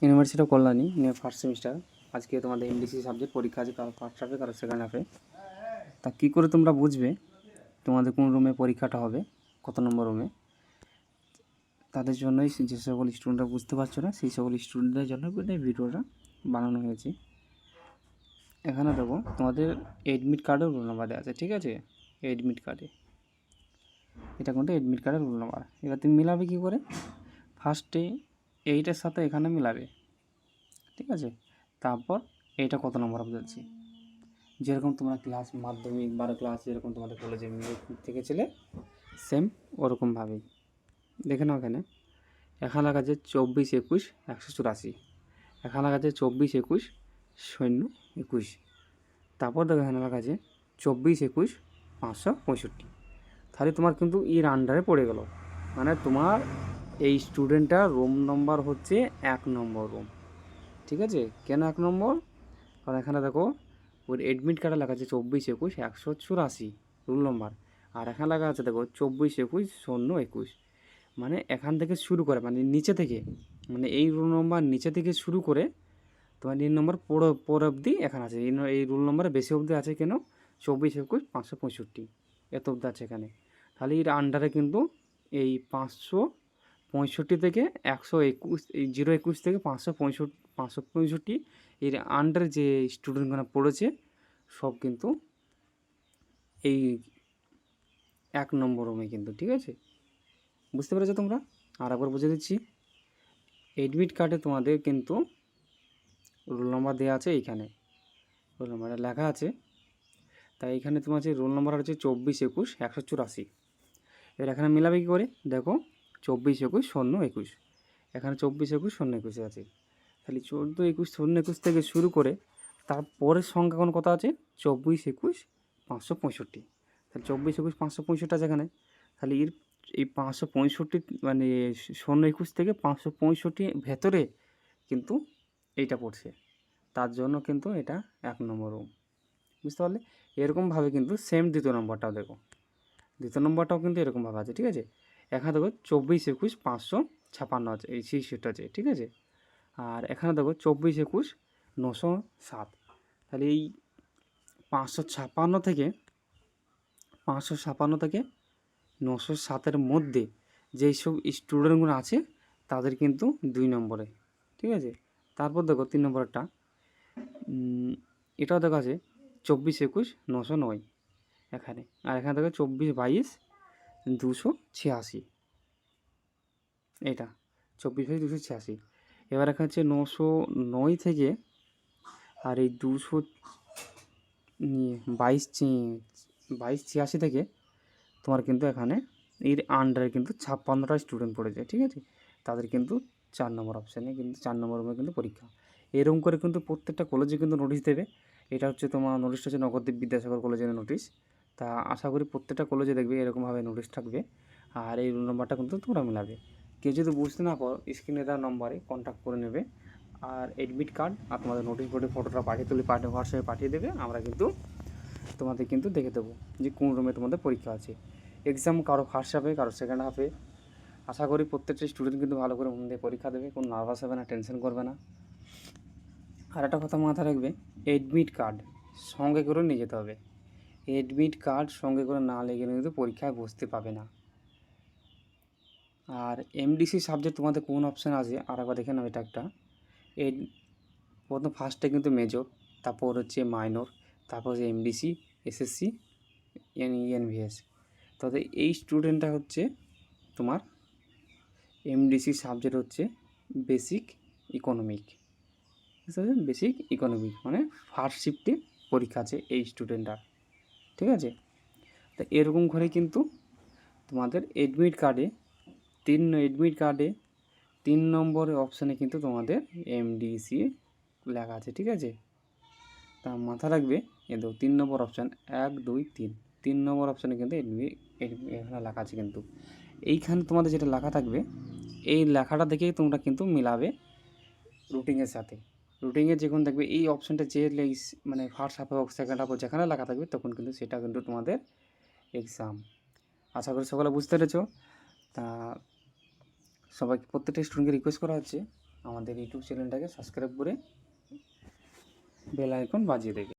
University of Kalyani নিয়ে first semester. আজকে তোমাদের এমডিসি সাবজেক্ট পরীক্ষা আছে, কারো ফার্স্ট হাফে কারো সেকেন্ড হাফে। তা কী করে তোমরা বুঝবে তোমাদের কোন রুমে পরীক্ষাটা হবে, কত নম্বর রুমে? তাদের জন্যই যে সকল স্টুডেন্টরা বুঝতে পারছো না, সেই সকল স্টুডেন্টদের জন্য এই ভিডিওটা বানানো হয়েছে। এখানে দেখো তোমাদের এডমিট কার্ডের রোল নাম্বার দেওয়া আছে, ঠিক আছে? এডমিট কার্ডে এটা কিন্তু এডমিট কার্ডের রোল নাম্বার। এবার তুমি মিলাবে কী করে? ফার্স্টে এইটার সাথে এখানে মিলাবে, ঠিক আছে? তারপর এইটা কত নম্বর অফ যাচ্ছে, যেরকম তোমরা ক্লাস মাধ্যমিক 12 ক্লাস যেরকম তোমাদের কলেজে থেকে ছিলে, সেম ওরকমভাবেই দেখে নাও। এখানে লেখা আছে 24 21 184, এখানে লেখা আছে 24 21 শূন্য 21। তারপর দেখো এখানে লেখা আছে 24 21 565। তাহলে তোমার কিন্তু এর আন্ডারে পড়ে গেল, মানে তোমার এই স্টুডেন্টটার রুম নম্বর হচ্ছে 1 নম্বর রুম, ঠিক আছে? কেন 1 নম্বর? কারণ এখানে দেখো ওর এডমিট কার্ডে লেখা আছে 24 21 184 রুল নম্বর, আর এখানে লেখা আছে দেখো 24 21 শূন্য 21। মানে এখান থেকে শুরু করে, মানে নিচে থেকে, মানে এই রুল নম্বর নিচে থেকে শুরু করে তোমার এই নম্বর পর অবধি এখানে আছে। এই রুল নম্বরে বেশি অবধি আছে কেন? 24 21 565 এত অবধি আছে এখানে। তাহলে এর আন্ডারে কিন্তু এই 565 থেকে 121, এই 021 থেকে 565 এর আন্ডারে যে স্টুডেন্টগুলো পড়েছে সব কিন্তু এই 1 নম্বর রুমে কিন্তু, ঠিক আছে? বুঝতে পেরেছো তোমরা? আর একবার বুঝে দিচ্ছি। এডমিট কার্ডে তোমাদের কিন্তু রোল নম্বর দেওয়া আছে, এইখানে রোল নম্বরটা লেখা আছে। তাই এখানে তোমার যে রোল নম্বর হচ্ছে 24 21 184। এবার এখানে মিলাবে কী করে? দেখো 24 21 শূন্য 21, এখানে 24 21 শূন্য 21 আছে। তাহলে 14 21 শূন্য 21 থেকে শুরু করে তারপরের সংখ্যা কোন কত আছে? 24 21 565। তাহলে 24 21 565 আছে এখানে। তাহলে এই 565 মানে শূন্য 21 থেকে 565 ভেতরে কিন্তু এইটা পড়ছে, তার জন্য কিন্তু এটা 1 নম্বর রুম। বুঝতে পারলে? এরকমভাবে কিন্তু সেম দ্বিতীয় নম্বরটাও দেখো, দ্বিতীয় নম্বরটাও কিন্তু এরকমভাবে আছে, ঠিক আছে? এখানে দেখো 24 21 556 আছে, এই সেই সেট আছে, ঠিক আছে? আর এখানে দেখো 24 21 907। তাহলে এই 556 থেকে 907-এর মধ্যে যেই সব স্টুডেন্টগুলো আছে তাদের কিন্তু 2 নম্বরে, ঠিক আছে? তারপর দেখো 3 নম্বরটা, এটাও দেখা আছে 24 21 909 এখানে। আর এখানে দেখো 24 22 286, এটা 24 22 286। এবার এখানে হচ্ছে 909 থেকে আর এই 222 থেকে তোমার কিন্তু এখানে এর আন্ডারে কিন্তু 56টা স্টুডেন্ট পড়েছে, ঠিক আছে? তাদের কিন্তু 4 নম্বর অপশানে কিন্তু 4 নম্বর রুমে কিন্তু পরীক্ষা। এরকম করে কিন্তু প্রত্যেকটা কলেজে কিন্তু নোটিশ দেবে। এটা হচ্ছে তোমার নোটিশটা হচ্ছে নবদ্বীপ বিদ্যাসাগর কলেজের নোটিশ। তা আশা করি প্রত্যেকটা কলেজে দেখবে এরকমভাবে নোটিশ থাকবে, আর এই রোল নম্বরটা কিন্তু তোমরা মিলাবে। কেউ যদি বুঝতে না পারো স্ক্রিনে দেওয়া নম্বরে কন্ট্যাক্ট করে নেবে, আর এডমিট কার্ড আর তোমাদের নোটিশ বোর্ডের ফটোটা হোয়াটসঅ্যাপে পাঠিয়ে দেবে। আমরা কিন্তু তোমাদের কিন্তু দেখে দেবো যে কোন রুমে তোমাদের পরীক্ষা আছে। এক্সাম কারো ফার্স্ট হাফে কারো সেকেন্ড হাফে। আশা করি প্রত্যেকটা স্টুডেন্ট কিন্তু ভালো করে মন দিয়ে পরীক্ষা দেবে, কোনো নার্ভাস হবে না, টেনশন করবে না। আর একটা কথা মাথায় রাখবে, এডমিট কার্ড সঙ্গে করে নিয়ে যেতে হবে। এডমিট কার্ড সঙ্গে করে না নিয়ে গেলে কিন্তু পরীক্ষায় বসতে পাবে না। আর এমডিসি সাবজেক্ট তোমাদের কোন অপশান আছে আর একবার দেখে নাও। এটা একটা প্রথম ফার্স্টে কিন্তু মেজর, তারপর হচ্ছে মাইনর, তারপর হচ্ছে এমডিসি, এসএসসি, এনভিএস। তবে এই স্টুডেন্টটা হচ্ছে তোমার এমডিসি সাবজেক্ট হচ্ছে বেসিক ইকোনমিক, বেসিক ইকোনমিক মানে ফার্স্ট শিফটে পরীক্ষা আছে এই স্টুডেন্টটার, ঠিক আছে? তা এরকম করে কিন্তু তোমাদের এডমিট কার্ডে 3 নম্বরের অপশানে কিন্তু তোমাদের এমডিসি লেখা আছে, ঠিক আছে? তা মাথা রাখবে কিন্তু 3 নম্বর অপশান 1 2 3 নম্বর অপশানে কিন্তু এখানে লেখা আছে। কিন্তু এইখানে তোমাদের যেটা লেখা থাকবে এই লেখাটা দেখেই তোমরা কিন্তু মিলাবে রুটিনের সাথে। রুটিনে যখন দেখবে এই অপশানটা যে মানে ফার্স্ট হাফে হোক সেকেন্ড হাফে যেখানে লেখা থাকবে তখন কিন্তু সেটা কিন্তু তোমাদের এক্সাম। আশা করি সকলে বুঝতে পেরেছ। তা সবাইকে প্রত্যেকটা স্টুডেন্টকে রিকোয়েস্ট করা হচ্ছে আমাদের ইউটিউব চ্যানেলটাকে সাবস্ক্রাইব করে বেল আইকন বাজিয়ে দেবে।